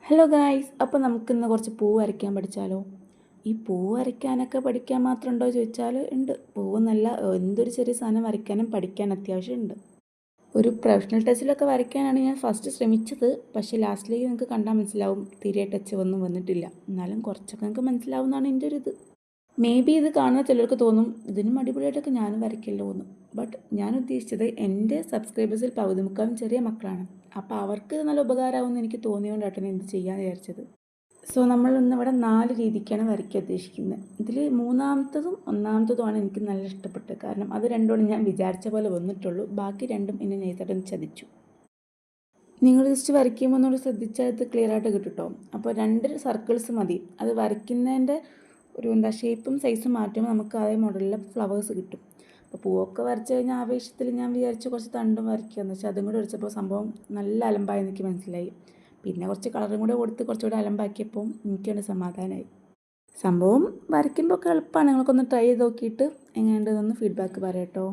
Hello guys, അപ്പോൾ നമുക്കിന്ന് കുറച്ച് പൂ വരയ്ക്കാൻ പഠിച്ചാലോ? ഈ പൂ വരയ്ക്കാനൊക്കെ പഠിക്കാൻ മാത്രം ഉണ്ടോ ചോദിച്ചാൽ ഉണ്ട്. പൂവെന്നല്ല, എന്തൊരു ചെറിയ സാധനം വരയ്ക്കാനും പഠിക്കാൻ അത്യാവശ്യമുണ്ട്. ഒരു പ്രൊഫഷണൽ ടച്ചിലൊക്കെ വരയ്ക്കാനാണ് ഞാൻ ഫസ്റ്റ് ശ്രമിച്ചത്. പക്ഷേ ലാസ്റ്റിലേക്ക് നിങ്ങൾക്ക് കണ്ടാൽ മനസ്സിലാവും, തീരെ ടച്ച് ഒന്നും വന്നിട്ടില്ല. എന്നാലും കുറച്ചൊക്കെ നിങ്ങൾക്ക് മനസ്സിലാവുന്നതാണ് എൻ്റെ ഒരു ഇത്. മേ ബി ഇത് കാണുന്ന ചിലർക്ക് തോന്നും ഇതിനും അടിപൊളിയായിട്ടൊക്കെ ഞാനും വരയ്ക്കല്ലോ എന്ന്. ബട്ട് ഞാൻ ഉദ്ദേശിച്ചത് എൻ്റെ സബ്സ്ക്രൈബേഴ്സിൽ പകുതി മുക്കാലും ചെറിയ മക്കളാണ്. അപ്പോൾ അവർക്ക് നല്ല ഉപകാരമാവുമെന്ന് എനിക്ക് തോന്നിയോണ്ടാണ് എന്ത് ചെയ്യാമെന്ന് വിചാരിച്ചത്. സോ നമ്മൾ ഇന്നിവിടെ 4 രീതിക്കാണ് വരയ്ക്കാൻ ഉദ്ദേശിക്കുന്നത്. ഇതിൽ മൂന്നാമത്തതും ഒന്നാമത്തതുമാണ് എനിക്ക് നല്ല ഇഷ്ടപ്പെട്ടത്. കാരണം അത് രണ്ടുമാണ് ഞാൻ വിചാരിച്ച പോലെ വന്നിട്ടുള്ളൂ. ബാക്കി രണ്ടും എന്നെ നെയ്തായിട്ടൊന്ന് ചതിച്ചു. നിങ്ങൾ ജസ്റ്റ് വരയ്ക്കുമ്പോൾ ഒന്നുകൂടി ശ്രദ്ധിച്ചാൽ ഇത് ക്ലിയർ ആയിട്ട് കിട്ടും കേട്ടോ. അപ്പോൾ 2 സർക്കിൾസ് മതി. അത് വരയ്ക്കുന്നതിൻ്റെ ഷേപ്പും സൈസും മാറ്റുമ്പോൾ നമുക്ക് അതേ മോഡലിലെ ഫ്ലവേഴ്സ് കിട്ടും. അപ്പോൾ പൂവൊക്കെ വരച്ച് കഴിഞ്ഞാൽ ആവേശത്തിൽ ഞാൻ വിചാരിച്ചു കുറച്ച് തണ്ടും വരയ്ക്കാമെന്ന് വെച്ചാൽ അതും കൂടെ വരച്ചപ്പോൾ സംഭവം നല്ല അലമ്പായി എനിക്ക് മനസ്സിലായി. പിന്നെ കുറച്ച് കളറും കൂടെ കൊടുത്ത് കുറച്ചുകൂടെ അലമ്പാക്കിയപ്പോൾ എനിക്കൊരു സമാധാനമായി. സംഭവം വരയ്ക്കുമ്പോൾ ഒക്കെ എളുപ്പമാണ്. നിങ്ങൾക്കൊന്ന് ട്രൈ ചെയ്ത് നോക്കിയിട്ട് എങ്ങനെയുണ്ടെന്നൊന്ന് ഫീഡ്ബാക്ക് പറയാം കേട്ടോ.